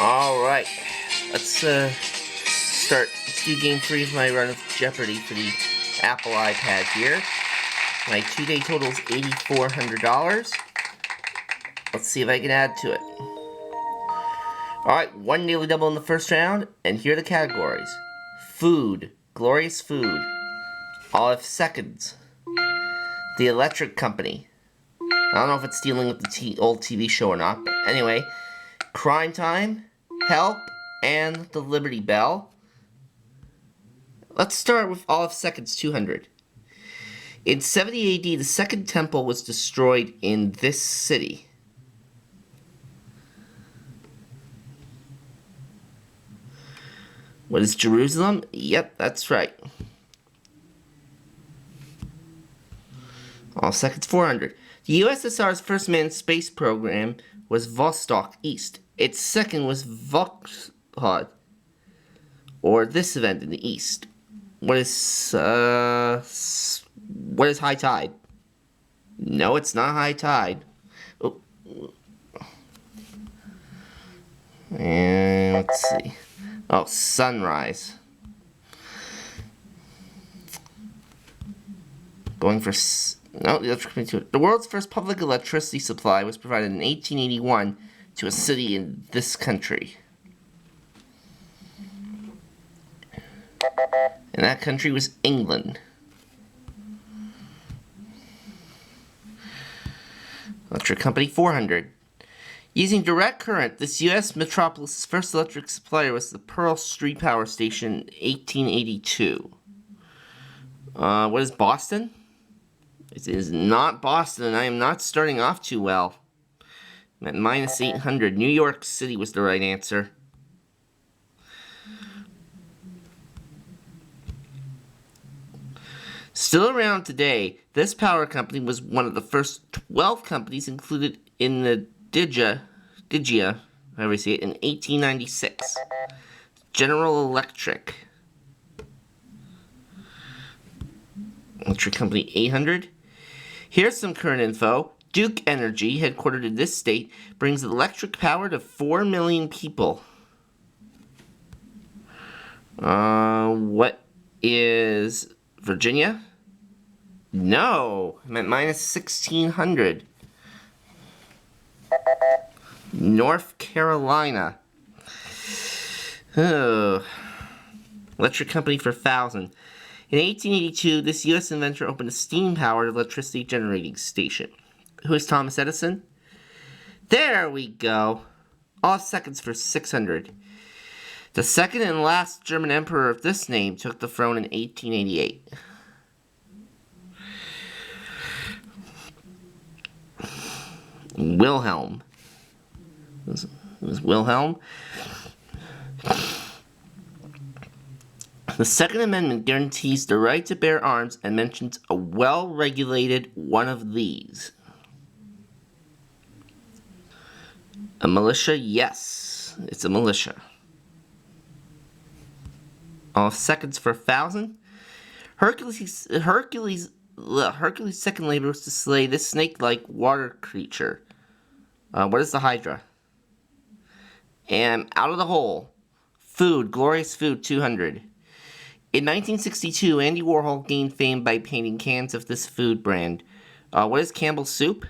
Alright, let's do game 3 of my run of Jeopardy for the Apple iPad here. My 2-day total is $8,400. Let's see if I can add to it. Alright, one daily double in the first round, and here are the categories. Food, glorious food. All have seconds. The Electric Company. I don't know if it's dealing with the old TV show or not, but anyway. Crime Time, Help, and the Liberty Bell. Let's start with all of seconds 200. In 70 AD, the Second Temple was destroyed in this city. What is Jerusalem? Yep, that's right. All seconds 400. The USSR's first manned space program was Vostok East. Its second was Voskhod, or this event in the East. What is high tide? No, it's not high tide. Oh. And let's see. Oh, sunrise. Going for no, the electric company. The world's first public electricity supply was provided in 1881 to a city in this country. And that country was England. Electric company 400. Using direct current, this U.S. metropolis' first electric supplier was the Pearl Street Power Station in 1882. What is Boston? It is not Boston, and I am not starting off too well. I'm at minus 800. New York City was the right answer. Still around today, this power company was one of the first 12 companies included in the Digia, however you say it, in 1896. General Electric. Electric Company 800. Here's some current info. Duke Energy, headquartered in this state, brings electric power to 4 million people. What is Virginia? No, I'm at minus 1600. North Carolina. Oh. Electric company for 1,000. In 1882, this U.S. inventor opened a steam-powered electricity generating station. Who is Thomas Edison? There we go. All seconds for 600. The second and last German emperor of this name took the throne in 1888. Wilhelm. It was Wilhelm. The Second Amendment guarantees the right to bear arms and mentions a well-regulated one of these. A militia? Yes, it's a militia. All seconds for 1,000. Hercules' second labor was to slay this snake-like water creature. What is the Hydra? And out of the hole. Food, glorious food, 200. In 1962, Andy Warhol gained fame by painting cans of this food brand. What is Campbell's soup?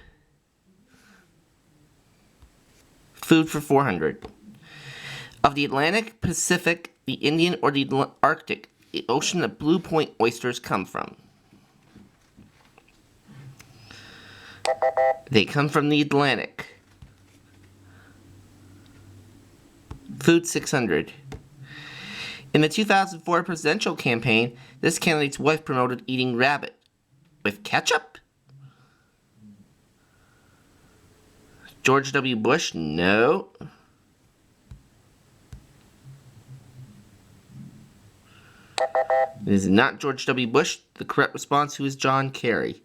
Food for 400. Of the Atlantic, Pacific, the Indian, or the Arctic, the ocean that Blue Point oysters come from? They come from the Atlantic. Food 600. In the 2004 presidential campaign, this candidate's wife promoted eating rabbit. With ketchup? George W. Bush? No. It is not George W. Bush. The correct response, who is John Kerry.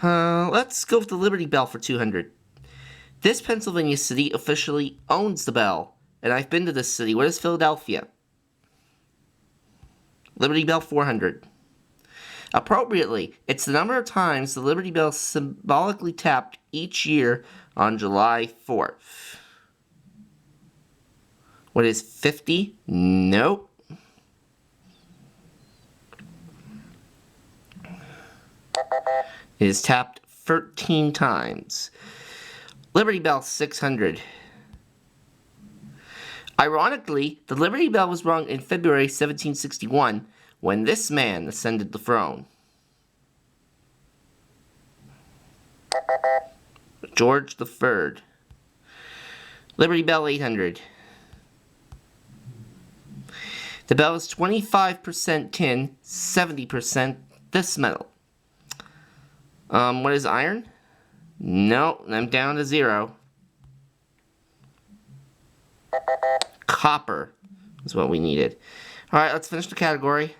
Let's go with the Liberty Bell for 200. This Pennsylvania city officially owns the bell, and I've been to this city. What is Philadelphia? Liberty Bell 400. Appropriately, it's the number of times the Liberty Bell symbolically tapped each year on July 4th. What is 50? Nope. It is tapped 13 times. Liberty Bell, 600. Ironically, the Liberty Bell was rung in February 1761 when this man ascended the throne. George III. Liberty Bell, 800. The bell is 25% tin, 70% this metal. What is iron? No, I'm down to 0. Copper is what we needed. Alright, let's finish the category.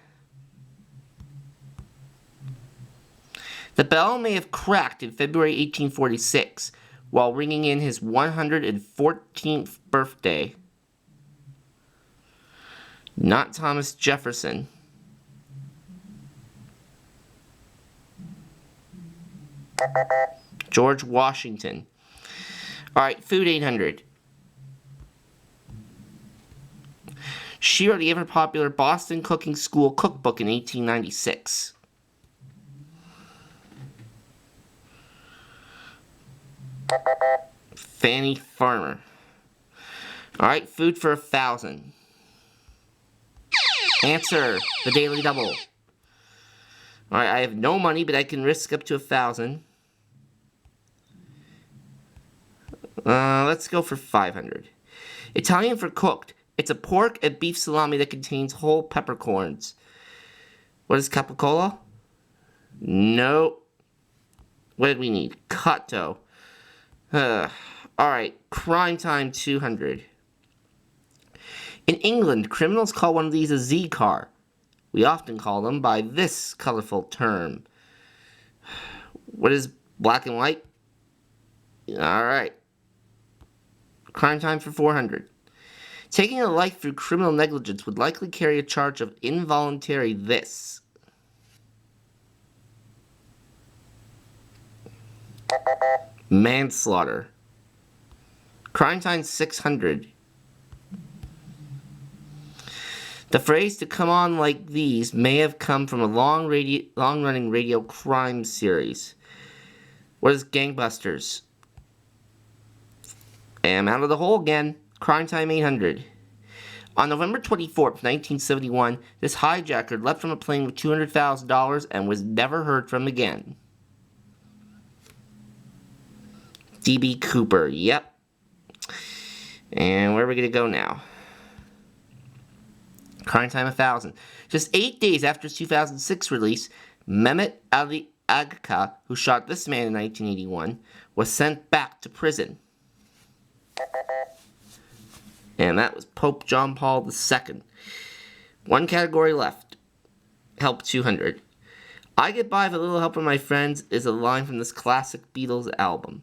The bell may have cracked in February 1846 while ringing in his 114th birthday. Not Thomas Jefferson. George Washington. Alright, food, 800. She wrote the ever-popular Boston Cooking School cookbook in 1896. Fanny Farmer. Alright, food for 1,000. Answer, the Daily Double. Alright, I have no money, but I can risk up to 1,000. Let's go for 500. Italian for cooked. It's a pork and beef salami that contains whole peppercorns. What is capicola? No. What did we need? Cotto. Alright, crime time, 200. In England, criminals call one of these a Z-car. We often call them by this colorful term. What is black and white? Alright. Crime time for 400. Taking a life through criminal negligence would likely carry a charge of involuntary this. Manslaughter. Crime time, 600. The phrase "to come on like these" may have come from a long-running radio crime series. What is gangbusters? I'm out of the hole again. Crime time, 800. On November 24th, 1971, this hijacker leapt from a plane with $200,000 and was never heard from again. D.B. Cooper, yep. And where are we going to go now? Crime time, 1,000. Just 8 days after his 2006 release, Mehmet Ali Agca, who shot this man in 1981, was sent back to prison. And that was Pope John Paul II. One category left. Help, 200. I get by with a little help from my friends is a line from this classic Beatles album.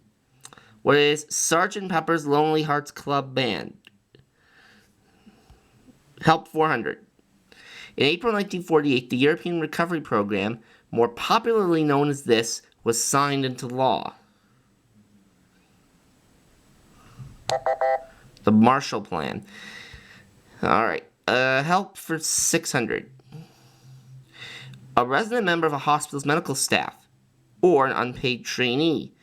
What is Sgt. Pepper's Lonely Hearts Club Band? Help, 400. In April 1948, the European Recovery Program, more popularly known as this, was signed into law. The Marshall Plan. Alright, help for 600. A resident member of a hospital's medical staff, or an unpaid trainee.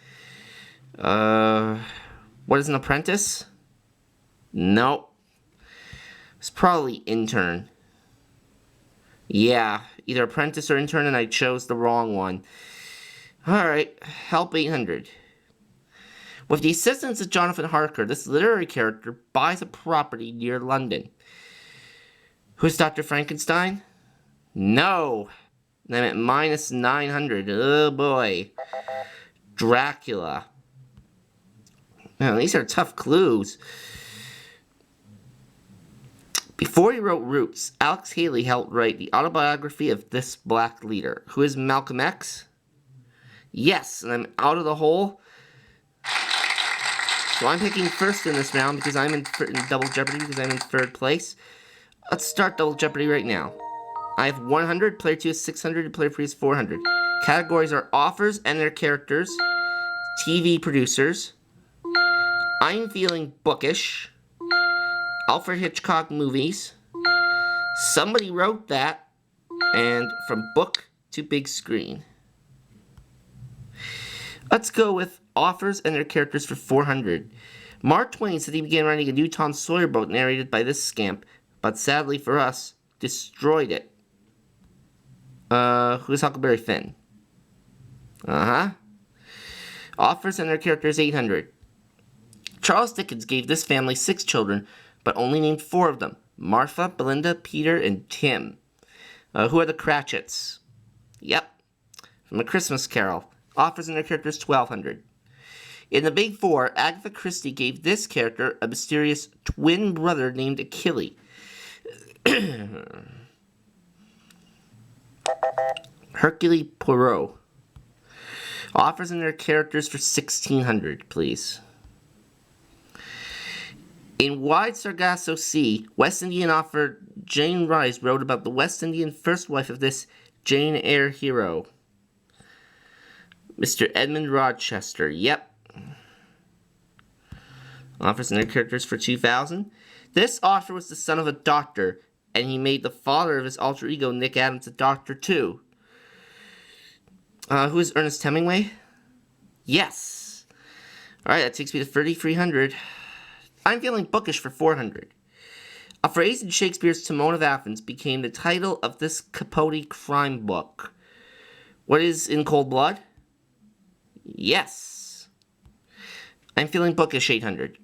What is an apprentice? Nope. It's probably intern. Yeah, either apprentice or intern, and I chose the wrong one. Alright, help, 800. With the assistance of Jonathan Harker, this literary character buys a property near London. Who's Dr. Frankenstein? No. I'm at minus 900. Oh boy. Dracula. Man, these are tough clues. Before he wrote Roots, Alex Haley helped write the autobiography of this black leader. Who is Malcolm X? Yes, and I'm out of the hole. So I'm picking first in this round because I'm in Double Jeopardy because I'm in third place. Let's start Double Jeopardy right now. I have 100, player 2 is 600, and player 3 is 400. Categories are authors and their characters, TV producers, I'm feeling bookish, Alfred Hitchcock movies. Somebody wrote that. And from book to big screen. Let's go with authors and their characters for 400. Mark Twain said he began writing a new Tom Sawyer book narrated by this scamp, but sadly for us, destroyed it. Who's Huckleberry Finn? Authors and their characters 800. Charles Dickens gave this family 6 children, but only named 4 of them. Martha, Belinda, Peter, and Tim. Who are the Cratchits? Yep. From A Christmas Carol. Authors and their characters 1200. In the Big Four, Agatha Christie gave this character a mysterious twin brother named Achilles. Hercule Poirot. Authors and their characters for 1600, please. In Wide Sargasso Sea, West Indian author Jane Rice wrote about the West Indian first wife of this Jane Eyre hero. Mr. Edmund Rochester, yep. Authors and their characters for 2000. This author was the son of a doctor, and he made the father of his alter ego, Nick Adams, a doctor too. Who is Ernest Hemingway? Yes. Alright, that takes me to 3,300. I'm feeling bookish for 400. A phrase in Shakespeare's Timon of Athens became the title of this Capote crime book. What is In Cold Blood? Yes. I'm feeling bookish 800.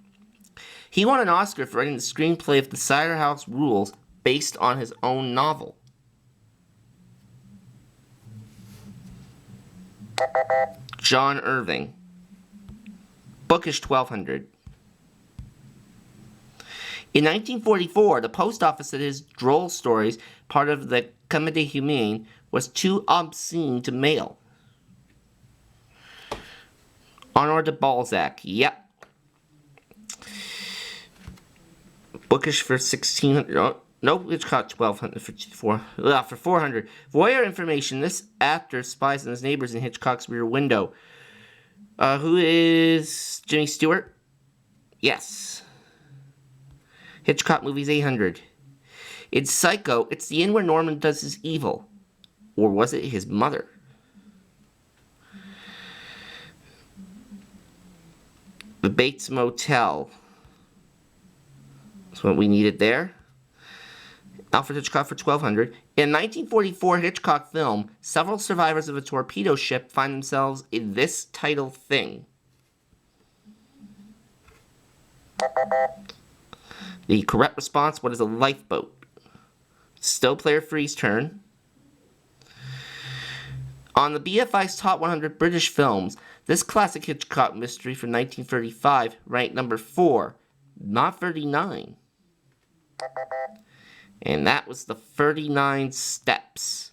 He won an Oscar for writing the screenplay of The Cider House Rules based on his own novel. John Irving. Bookish 1200. In 1944, the post office said his droll stories, part of the Comédie Humaine, was too obscene to mail. Honor de Balzac, yep. Bookish for 1600. Oh, nope, it's caught 1200 for 400. Voyeur information. This actor spies on his neighbors in Hitchcock's rear window. Who is Jimmy Stewart? Yes. Hitchcock movies 800. In Psycho, it's the inn where Norman does his evil. Or was it his mother? The Bates Motel. That's what we needed there. Alfred Hitchcock for 1200. In 1944 Hitchcock film, several survivors of a torpedo ship find themselves in this title thing. The correct response, what is a lifeboat? Still player freeze turn. On the BFI's Top 100 British Films, this classic Hitchcock mystery from 1935 ranked number 4, not 39. And that was the 39 Steps.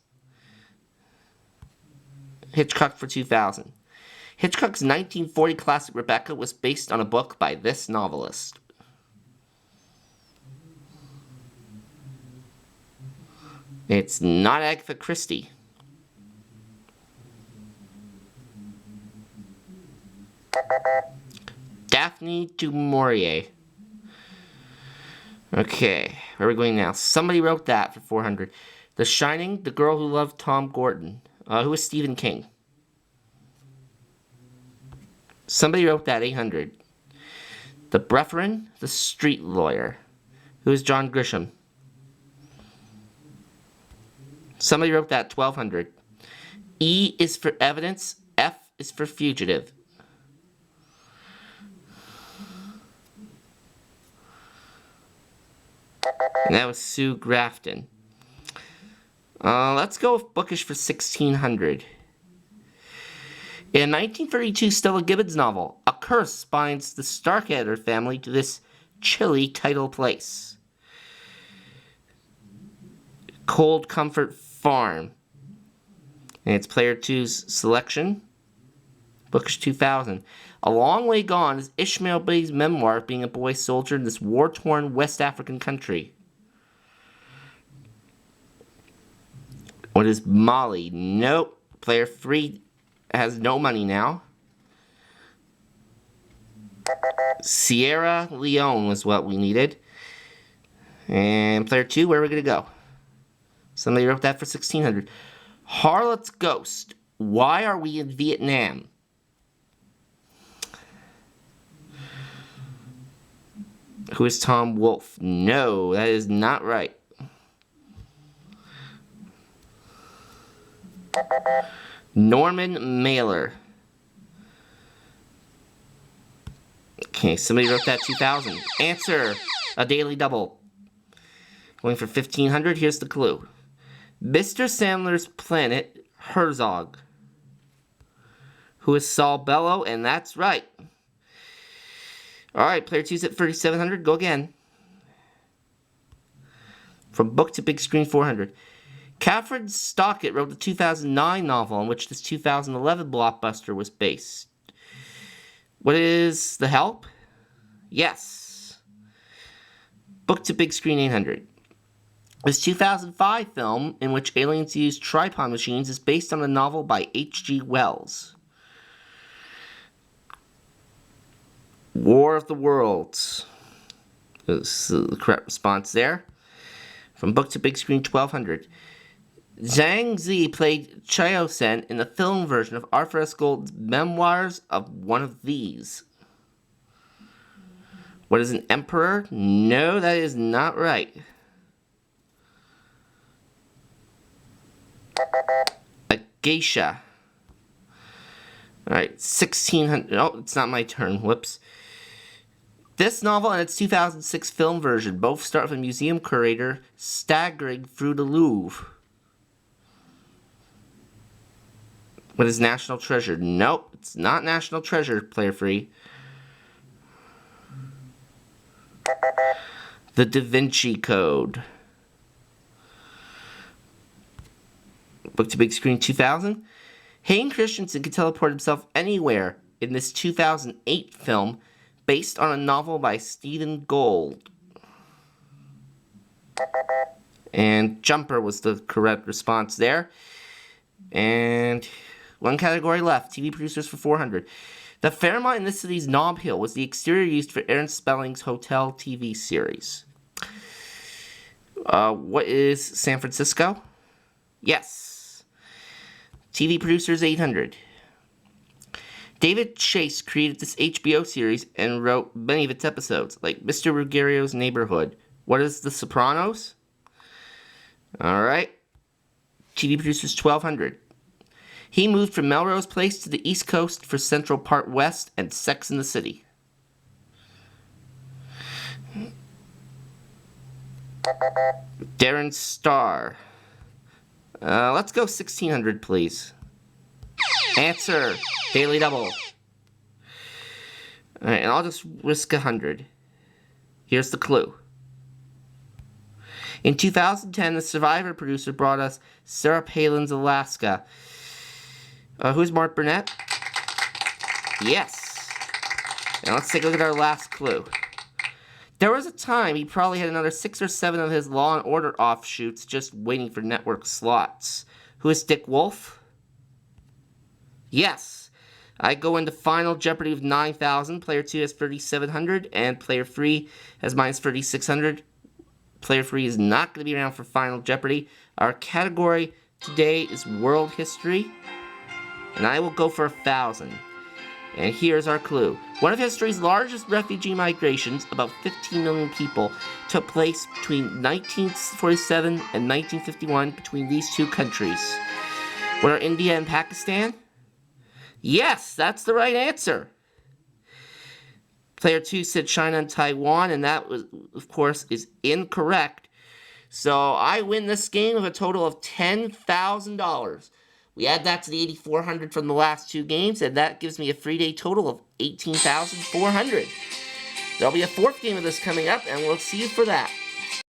Hitchcock for 2000. Hitchcock's 1940 classic Rebecca was based on a book by this novelist. It's not Agatha Christie. Daphne du Maurier. Okay, where are we going now? Somebody wrote that for 400. The Shining, The Girl Who Loved Tom Gordon. Who is Stephen King? Somebody wrote that, 800. The Brethren, The Street Lawyer. Who is John Grisham? Somebody wrote that, 1200. E is for evidence, F is for fugitive. And that was Sue Grafton. Let's go with bookish for 1600. In a 1932 Stella Gibbons novel, a curse binds the Starkadder family to this chilly tidal place. Cold Comfort Farm. And it's player 2's selection. Bookish 2000. A Long Way Gone is Ishmael Bey's memoir of being a boy soldier in this war-torn West African country. What is Mali? Nope. Player 3 has no money now. Sierra Leone was what we needed. And player 2, where are we going to go? Somebody wrote that for 1600. Harlot's Ghost. Why are we in Vietnam? Who is Tom Wolfe? No, that is not right. Norman Mailer. Okay, somebody wrote that 2000. Answer, a daily double. Going for 1500, here's the clue. Mr. Sandler's planet, Herzog. Who is Saul Bellow? And that's right. Alright, player 2's at 3700, go again. From book to big screen, 400. Catherine Stockett wrote the 2009 novel on which this 2011 blockbuster was based. What is The Help? Yes. Book to big screen, 800. This 2005 film, in which aliens use tripod machines, is based on a novel by H.G. Wells. War of the Worlds. This is the correct response there. From book to big screen, 1200. Zhang Zi played Chao Sen in the film version of Arthur S. Gould's Memoirs of One of These. What is an emperor? No, that is not right. A geisha. Alright, 1600. Oh, it's not my turn. Whoops. This novel and its 2006 film version both start with a museum curator staggering through the Louvre. What is National Treasure? Nope, it's not National Treasure, player free. The Da Vinci Code. Book to big screen, 2000. Hayden Christensen could teleport himself anywhere in this 2008 film based on a novel by Stephen Gould. And Jumper was the correct response there. And one category left. TV producers for 400. The Fairmont in this city's Nob Hill was the exterior used for Aaron Spelling's Hotel TV series. What is San Francisco? Yes. TV producers, 800. David Chase created this HBO series and wrote many of its episodes, like Mr. Ruggiero's Neighborhood. What is The Sopranos? Alright. TV producers, 1200. He moved from Melrose Place to the East Coast for Central Park West and Sex and the City. Darren Star. Let's go 1600, please. Answer, daily double. Alright, and I'll just risk 100. Here's the clue. In 2010, the Survivor producer brought us Sarah Palin's Alaska. Who's Mark Burnett? Yes. Now let's take a look at our last clue. There was a time he probably had another 6 or 7 of his Law & Order offshoots just waiting for network slots. Who is Dick Wolf? Yes. I go into Final Jeopardy with 9,000. Player 2 has 3,700. And player 3 has minus 3,600. Player 3 is not going to be around for Final Jeopardy. Our category today is World History. And I will go for 1,000. And here's our clue. One of history's largest refugee migrations, about 15 million people, took place between 1947 and 1951 between these two countries. What are India and Pakistan? Yes, that's the right answer. Player 2 said China and Taiwan, and that, was, of course, is incorrect. So I win this game with a total of $10,000. We add that to the 8,400 from the last 2 games, and that gives me a free day total of 18,400. There'll be a 4th game of this coming up, and we'll see you for that.